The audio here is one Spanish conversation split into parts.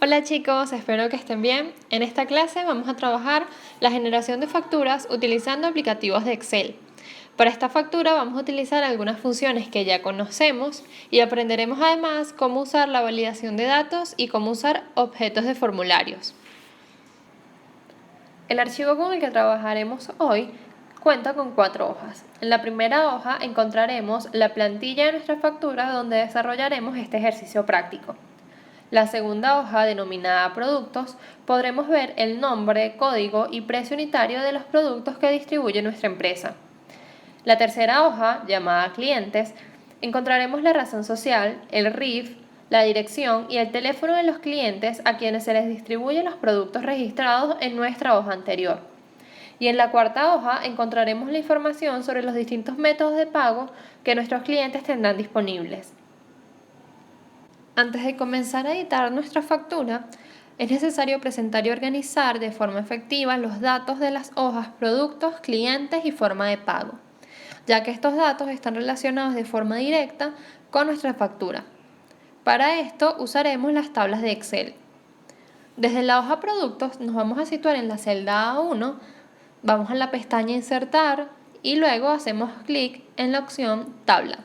Hola chicos, espero que estén bien. En esta clase vamos a trabajar la generación de facturas utilizando aplicativos de Excel. Para esta factura vamos a utilizar algunas funciones que ya conocemos y aprenderemos además cómo usar la validación de datos y cómo usar objetos de formularios. El archivo con el que trabajaremos hoy cuenta con 4 hojas. En la primera hoja encontraremos la plantilla de nuestra factura donde desarrollaremos este ejercicio práctico. La segunda hoja, denominada Productos, podremos ver el nombre, código y precio unitario de los productos que distribuye nuestra empresa. La tercera hoja, llamada Clientes, encontraremos la razón social, el RIF, la dirección y el teléfono de los clientes a quienes se les distribuyen los productos registrados en nuestra hoja anterior. Y en la cuarta hoja encontraremos la información sobre los distintos métodos de pago que nuestros clientes tendrán disponibles. Antes de comenzar a editar nuestra factura, es necesario presentar y organizar de forma efectiva los datos de las hojas productos, clientes y forma de pago, ya que estos datos están relacionados de forma directa con nuestra factura. Para esto usaremos las tablas de Excel. Desde la hoja productos nos vamos a situar en la celda A1, vamos a la pestaña Insertar y luego hacemos clic en la opción Tabla.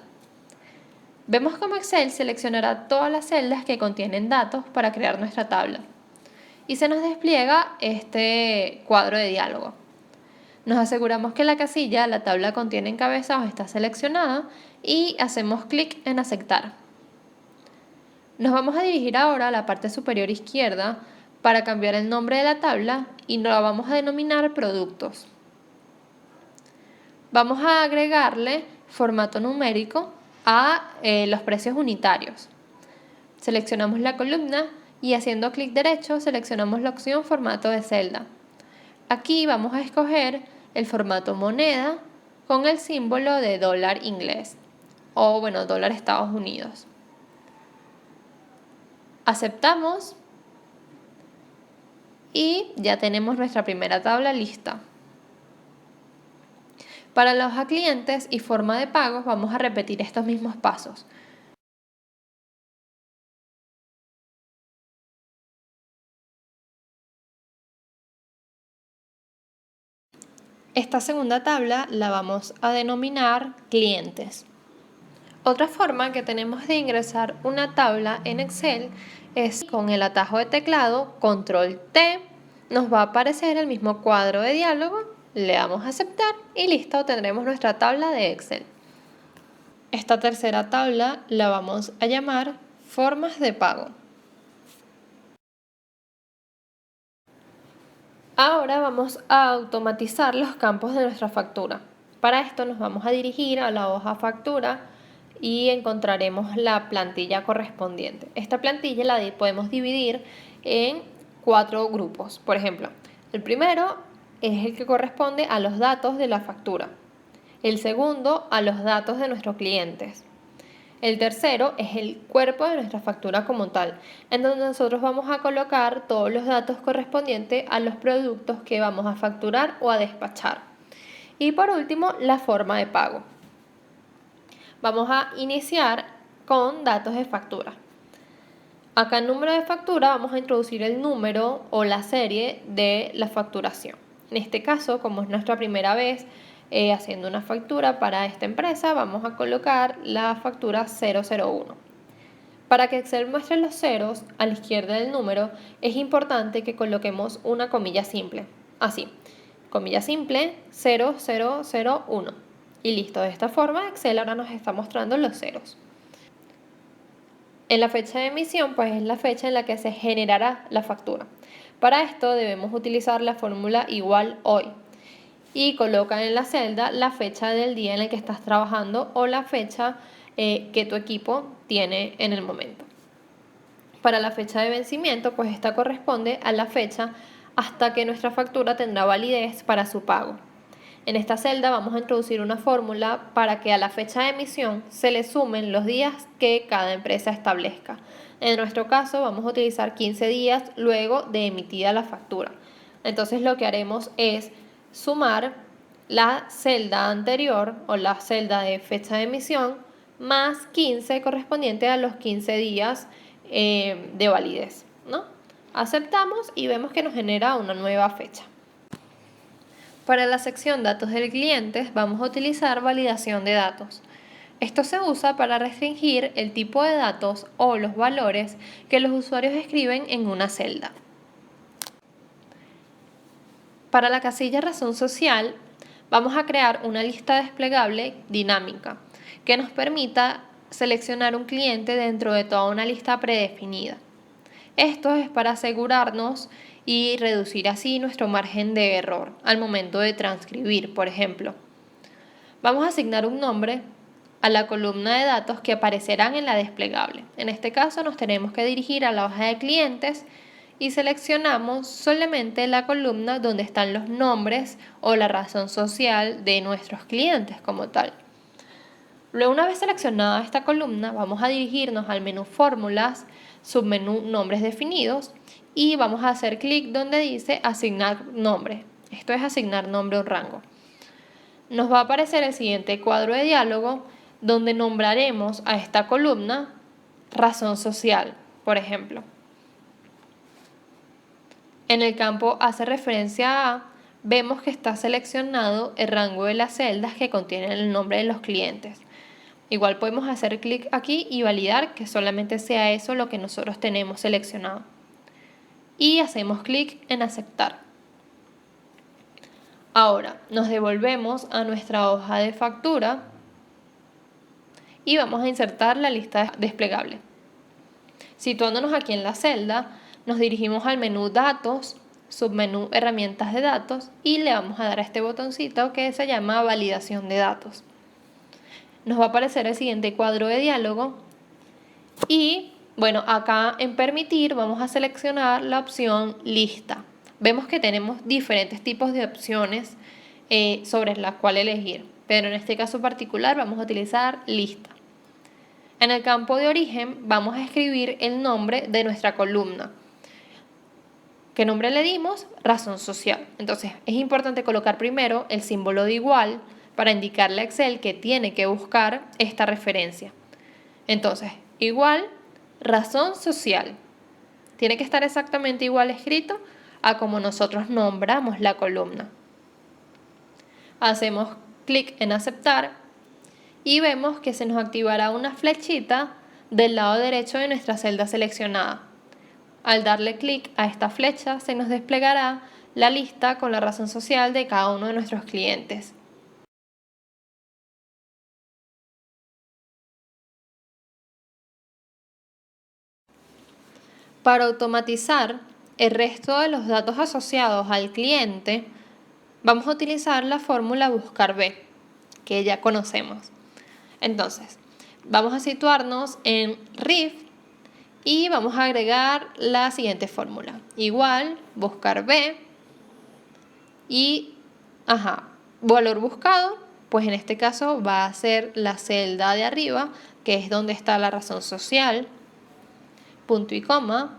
Vemos cómo Excel seleccionará todas las celdas que contienen datos para crear nuestra tabla y se nos despliega este cuadro de diálogo. Nos aseguramos que la casilla "La tabla contiene encabezados" está seleccionada y hacemos clic en Aceptar. Nos vamos a dirigir ahora a la parte superior izquierda para cambiar el nombre de la tabla y la vamos a denominar Productos. Vamos a agregarle formato numérico a los precios unitarios. Seleccionamos la columna y haciendo clic derecho seleccionamos la opción formato de celda. Aquí vamos a escoger el formato moneda con el símbolo de dólar inglés o dólar Estados Unidos. Aceptamos y ya tenemos nuestra primera tabla lista. Para la hoja clientes y forma de pagos vamos a repetir estos mismos pasos. Esta segunda tabla la vamos a denominar clientes. Otra forma que tenemos de ingresar una tabla en Excel es con el atajo de teclado Control T. Nos va a aparecer el mismo cuadro de diálogo, le damos a aceptar y listo, tendremos nuestra tabla de Excel. Esta tercera tabla la vamos a llamar Formas de pago. Ahora vamos a automatizar los campos de nuestra factura. Para esto nos vamos a dirigir a la hoja Factura y encontraremos la plantilla correspondiente. Esta plantilla la podemos dividir en 4 grupos. Por ejemplo, el primero es el que corresponde a los datos de la factura. El segundo, a los datos de nuestros clientes. El tercero es el cuerpo de nuestra factura como tal, en donde nosotros vamos a colocar todos los datos correspondientes a los productos que vamos a facturar o a despachar. Y por último, la forma de pago. Vamos a iniciar con datos de factura. Acá en número de factura vamos a introducir el número o la serie de la facturación. En este caso, como es nuestra primera vez haciendo una factura para esta empresa, vamos a colocar la factura 001. Para que Excel muestre los ceros a la izquierda del número, es importante que coloquemos una comilla simple. Así, comilla simple 0001. Y listo, de esta forma Excel ahora nos está mostrando los ceros. En la fecha de emisión, pues es la fecha en la que se generará la factura. Para esto debemos utilizar la fórmula igual hoy y coloca en la celda la fecha del día en el que estás trabajando o la fecha que tu equipo tiene en el momento. Para la fecha de vencimiento, pues esta corresponde a la fecha hasta que nuestra factura tendrá validez para su pago. En esta celda vamos a introducir una fórmula para que a la fecha de emisión se le sumen los días que cada empresa establezca. En nuestro caso vamos a utilizar 15 días luego de emitida la factura. Entonces lo que haremos es sumar la celda anterior o la celda de fecha de emisión más 15 correspondiente a los 15 días de validez, ¿no? Aceptamos y vemos que nos genera una nueva fecha. Para la sección datos del cliente vamos a utilizar validación de datos. Esto se usa para restringir el tipo de datos o los valores que los usuarios escriben en una celda. Para la casilla razón social, vamos a crear una lista desplegable dinámica que nos permita seleccionar un cliente dentro de toda una lista predefinida. Esto es para asegurarnos y reducir así nuestro margen de error al momento de transcribir, por ejemplo. Vamos a asignar un nombre a la columna de datos que aparecerán en la desplegable. En este caso nos tenemos que dirigir a la hoja de clientes y seleccionamos solamente la columna donde están los nombres o la razón social de nuestros clientes como tal. Luego, una vez seleccionada esta columna, vamos a dirigirnos al menú Fórmulas, submenú Nombres definidos y vamos a hacer clic donde dice Asignar nombre. Esto es asignar nombre o rango. Nos va a aparecer el siguiente cuadro de diálogo donde nombraremos a esta columna razón social, por ejemplo. En el campo Hace referencia a, vemos que está seleccionado el rango de las celdas que contienen el nombre de los clientes. Igual podemos hacer clic aquí y validar que solamente sea eso lo que nosotros tenemos seleccionado. Y hacemos clic en aceptar. Ahora nos devolvemos a nuestra hoja de factura y vamos a insertar la lista desplegable. Situándonos aquí en la celda, nos dirigimos al menú Datos, submenú Herramientas de datos y le vamos a dar a este botoncito que se llama Validación de datos. Nos va a aparecer el siguiente cuadro de diálogo y bueno, acá en permitir vamos a seleccionar la opción lista. Vemos que tenemos diferentes tipos de opciones sobre las cuales elegir, pero en este caso particular vamos a utilizar lista. En el campo de origen vamos a escribir el nombre de nuestra columna. ¿Qué nombre le dimos? Razón social. Entonces es importante colocar primero el símbolo de igual para indicarle a Excel que tiene que buscar esta referencia. Entonces, igual, razón social. Tiene que estar exactamente igual escrito a como nosotros nombramos la columna. Hacemos clic en aceptar y vemos que se nos activará una flechita del lado derecho de nuestra celda seleccionada. Al darle clic a esta flecha se nos desplegará la lista con la razón social de cada uno de nuestros clientes. Para automatizar el resto de los datos asociados al cliente, vamos a utilizar la fórmula buscar B, que ya conocemos. Entonces, vamos a situarnos en RIF y vamos a agregar la siguiente fórmula. Igual, buscar B y, valor buscado, pues en este caso va a ser la celda de arriba, que es donde está la razón social, punto y coma.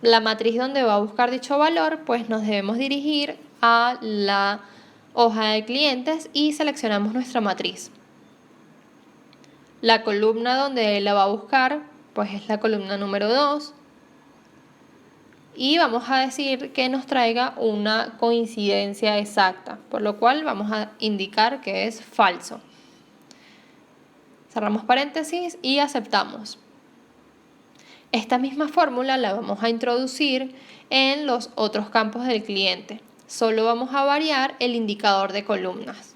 La matriz donde va a buscar dicho valor, pues nos debemos dirigir a la hoja de clientes y seleccionamos nuestra matriz. La columna donde la va a buscar, pues es la columna número 2. Y vamos a decir que nos traiga una coincidencia exacta, por lo cual vamos a indicar que es falso. Cerramos paréntesis y aceptamos. Esta misma fórmula la vamos a introducir en los otros campos del cliente. Solo vamos a variar el indicador de columnas.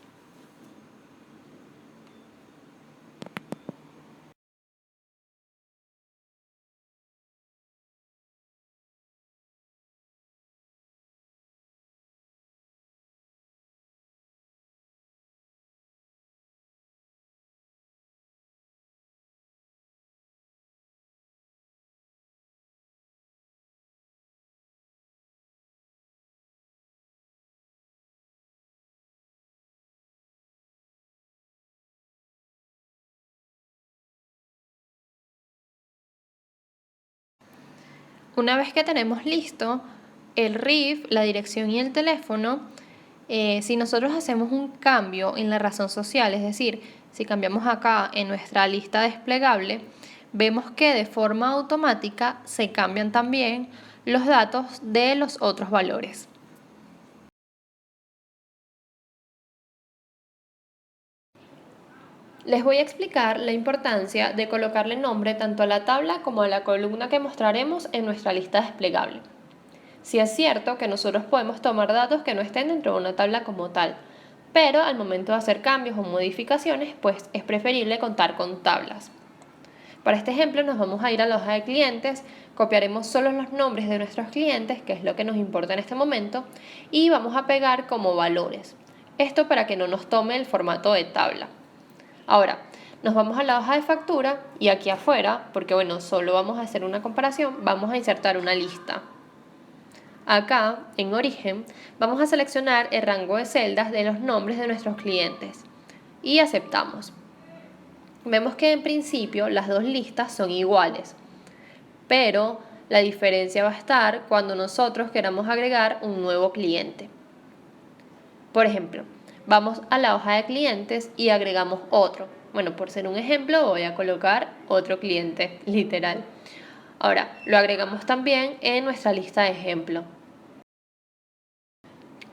Una vez que tenemos listo el RIF, la dirección y el teléfono, si nosotros hacemos un cambio en la razón social, es decir, si cambiamos acá en nuestra lista desplegable, vemos que de forma automática se cambian también los datos de los otros valores. Les voy a explicar la importancia de colocarle nombre tanto a la tabla como a la columna que mostraremos en nuestra lista desplegable. Si es cierto que nosotros podemos tomar datos que no estén dentro de una tabla como tal, pero al momento de hacer cambios o modificaciones, pues es preferible contar con tablas. Para este ejemplo nos vamos a ir a la hoja de clientes, copiaremos solo los nombres de nuestros clientes, que es lo que nos importa en este momento, y vamos a pegar como valores. Esto para que no nos tome el formato de tabla. Ahora, nos vamos a la hoja de factura y aquí afuera, porque bueno, solo vamos a hacer una comparación, vamos a insertar una lista. Acá, en origen, vamos a seleccionar el rango de celdas de los nombres de nuestros clientes y aceptamos. Vemos que en principio las dos listas son iguales, pero la diferencia va a estar cuando nosotros queramos agregar un nuevo cliente. Por ejemplo, vamos a la hoja de clientes y agregamos otro. Bueno, por ser un ejemplo voy a colocar otro cliente, literal. Ahora, lo agregamos también en nuestra lista de ejemplo.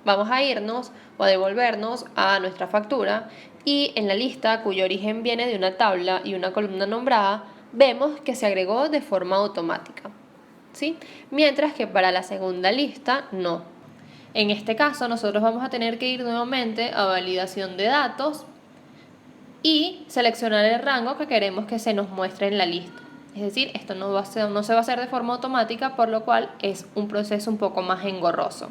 Vamos a irnos o a devolvernos a nuestra factura y en la lista cuyo origen viene de una tabla y una columna nombrada, vemos que se agregó de forma automática, ¿sí? Mientras que para la segunda lista no. En este caso nosotros vamos a tener que ir nuevamente a validación de datos y seleccionar el rango que queremos que se nos muestre en la lista. Es decir, esto no se va a hacer de forma automática, por lo cual es un proceso un poco más engorroso.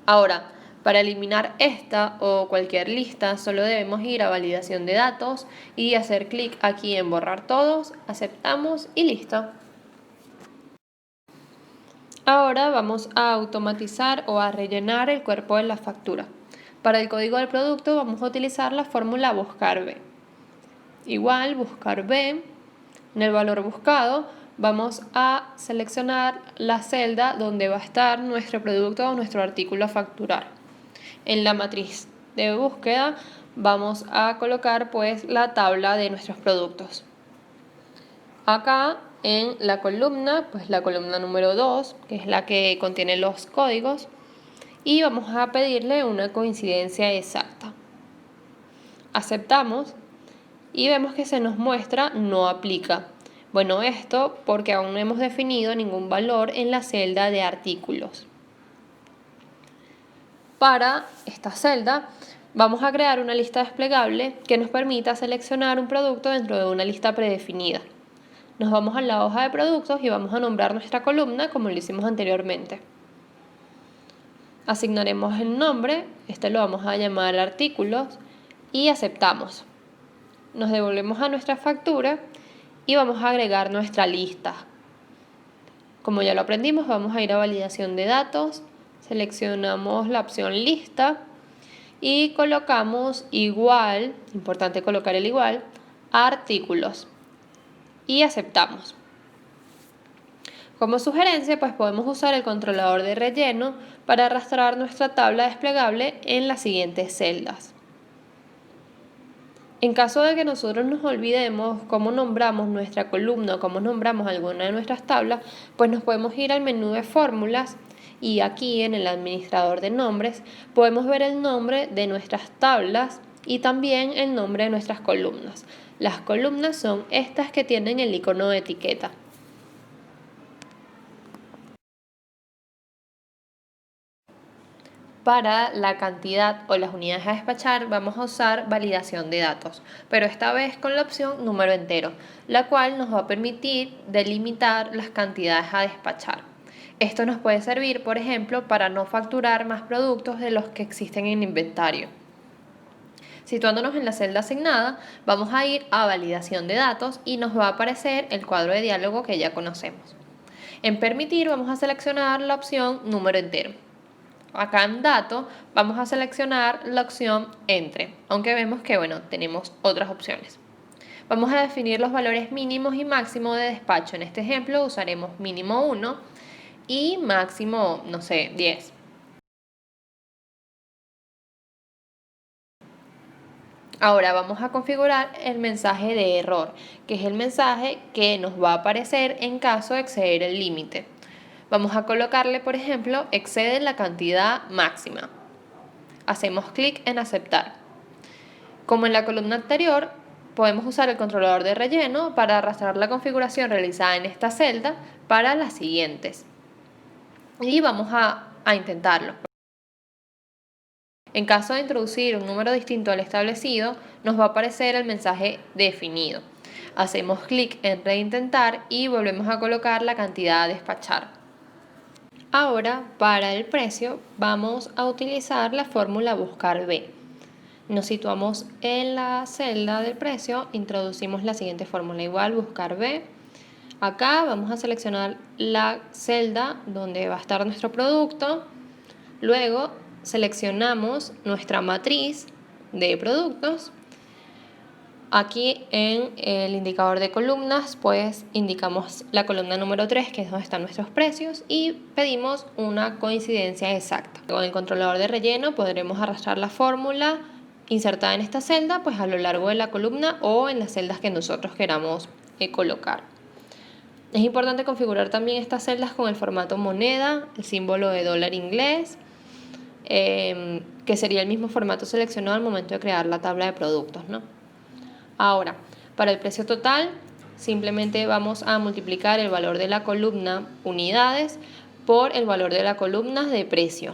Ahora, para eliminar esta o cualquier lista, solo debemos ir a validación de datos y hacer clic aquí en borrar todos, aceptamos y listo. Ahora vamos a automatizar o a rellenar el cuerpo de la factura. Para el código del producto vamos a utilizar la fórmula buscar B. Igual, buscar B, en el valor buscado vamos a seleccionar la celda donde va a estar nuestro producto o nuestro artículo a facturar. En la matriz de búsqueda vamos a colocar pues la tabla de nuestros productos. Acá en la columna, pues la columna número 2, que es la que contiene los códigos, y vamos a pedirle una coincidencia exacta. Aceptamos y vemos que se nos muestra no aplica. Bueno, esto porque aún no hemos definido ningún valor en la celda de artículos. Para esta celda vamos a crear una lista desplegable que nos permita seleccionar un producto dentro de una lista predefinida. Nos vamos a la hoja de productos y vamos a nombrar nuestra columna como lo hicimos anteriormente. Asignaremos el nombre, este lo vamos a llamar artículos y aceptamos. Nos devolvemos a nuestra factura y vamos a agregar nuestra lista. Como ya lo aprendimos, vamos a ir a validación de datos, seleccionamos la opción lista y colocamos igual, importante colocar el igual, a artículos y aceptamos. Como sugerencia, pues podemos usar el controlador de relleno para arrastrar nuestra tabla desplegable en las siguientes celdas. En caso de que nosotros nos olvidemos cómo nombramos nuestra columna o cómo nombramos alguna de nuestras tablas, pues nos podemos ir al menú de fórmulas y aquí en el administrador de nombres podemos ver el nombre de nuestras tablas y también el nombre de nuestras columnas. Las columnas son estas que tienen el icono de etiqueta. Para la cantidad o las unidades a despachar vamos a usar validación de datos, pero esta vez con la opción número entero, la cual nos va a permitir delimitar las cantidades a despachar. Esto nos puede servir, por ejemplo, para no facturar más productos de los que existen en inventario. Situándonos en la celda asignada, vamos a ir a validación de datos y nos va a aparecer el cuadro de diálogo que ya conocemos. En permitir vamos a seleccionar la opción número entero. Acá en dato vamos a seleccionar la opción entre, aunque vemos que tenemos otras opciones. Vamos a definir los valores mínimos y máximos de despacho. En este ejemplo usaremos mínimo 1 y máximo, 10. Ahora vamos a configurar el mensaje de error, que es el mensaje que nos va a aparecer en caso de exceder el límite. Vamos a colocarle, por ejemplo, excede la cantidad máxima. Hacemos clic en aceptar. Como en la columna anterior, podemos usar el controlador de relleno para arrastrar la configuración realizada en esta celda para las siguientes. Y vamos a intentarlo. En caso de introducir un número distinto al establecido, nos va a aparecer el mensaje definido. Hacemos clic en reintentar y volvemos a colocar la cantidad a despachar. Ahora, para el precio, vamos a utilizar la fórmula buscar B. Nos situamos en la celda del precio, introducimos la siguiente fórmula igual buscar B. Acá vamos a seleccionar la celda donde va a estar nuestro producto. Luego seleccionamos nuestra matriz de productos. Aquí en el indicador de columnas, pues indicamos la columna número 3, que es donde están nuestros precios, y pedimos una coincidencia exacta. Con el controlador de relleno podremos arrastrar la fórmula insertada en esta celda, pues a lo largo de la columna o en las celdas que nosotros queramos colocar. Es importante configurar también estas celdas con el formato moneda, el símbolo de dólar inglés, que sería el mismo formato seleccionado al momento de crear la tabla de productos, ¿no? Ahora, para el precio total, simplemente vamos a multiplicar el valor de la columna unidades por el valor de la columna de precio.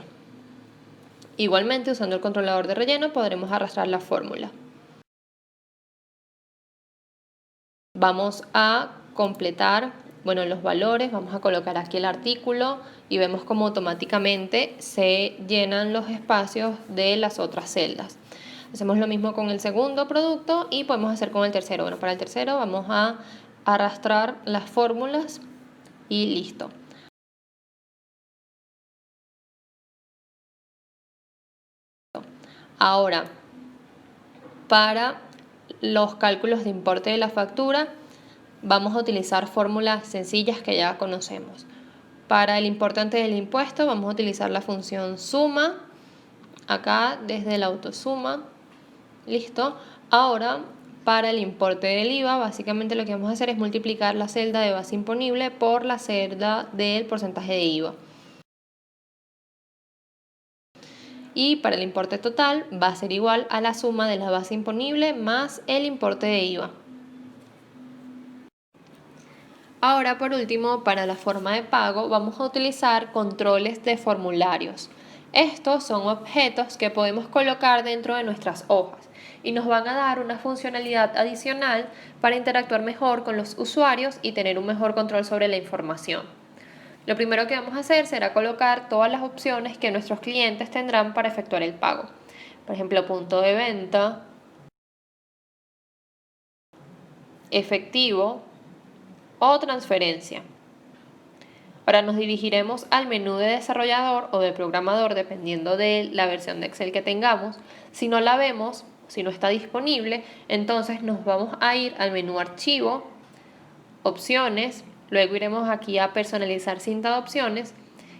Igualmente, usando el controlador de relleno, podremos arrastrar la fórmula. Vamos a completar, los valores, vamos a colocar aquí el artículo y vemos cómo automáticamente se llenan los espacios de las otras celdas. Hacemos lo mismo con el segundo producto y podemos hacer con el tercero. Para el tercero vamos a arrastrar las fórmulas y listo. Ahora, para los cálculos de importe de la factura, vamos a utilizar fórmulas sencillas que ya conocemos. Para el importe antes del impuesto, vamos a utilizar la función suma, acá desde la autosuma. Listo. Ahora, para el importe del IVA, básicamente lo que vamos a hacer es multiplicar la celda de base imponible por la celda del porcentaje de IVA. Y para el importe total va a ser igual a la suma de la base imponible más el importe de IVA. Ahora, por último, para la forma de pago vamos a utilizar controles de formularios. Estos son objetos que podemos colocar dentro de nuestras hojas y nos van a dar una funcionalidad adicional para interactuar mejor con los usuarios y tener un mejor control sobre la información. Lo primero que vamos a hacer será colocar todas las opciones que nuestros clientes tendrán para efectuar el pago. Por ejemplo, punto de venta, efectivo o transferencia. Ahora nos dirigiremos al menú de desarrollador o de programador dependiendo de la versión de Excel que tengamos. Si no la vemos, si no está disponible, entonces nos vamos a ir al menú archivo, opciones, luego iremos aquí a personalizar cinta de opciones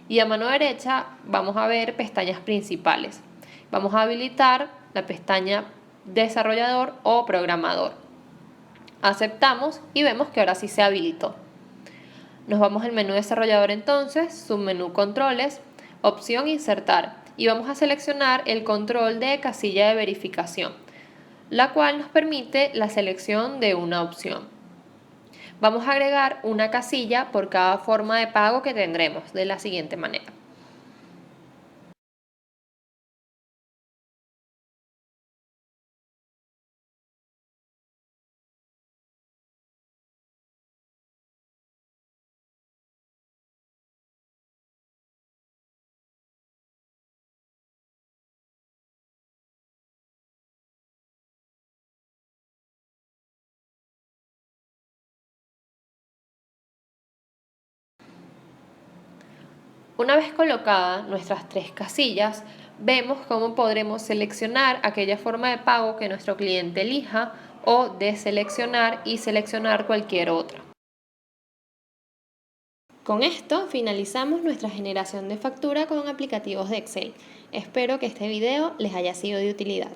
y a mano derecha vamos a ver pestañas principales. Vamos a habilitar la pestaña desarrollador o programador. Aceptamos y vemos que ahora sí se habilitó. Nos vamos al menú desarrollador entonces, submenú controles, opción insertar y vamos a seleccionar el control de casilla de verificación, la cual nos permite la selección de una opción. Vamos a agregar una casilla por cada forma de pago que tendremos de la siguiente manera. Una vez colocadas nuestras tres casillas, vemos cómo podremos seleccionar aquella forma de pago que nuestro cliente elija o deseleccionar y seleccionar cualquier otra. Con esto finalizamos nuestra generación de factura con aplicativos de Excel. Espero que este video les haya sido de utilidad.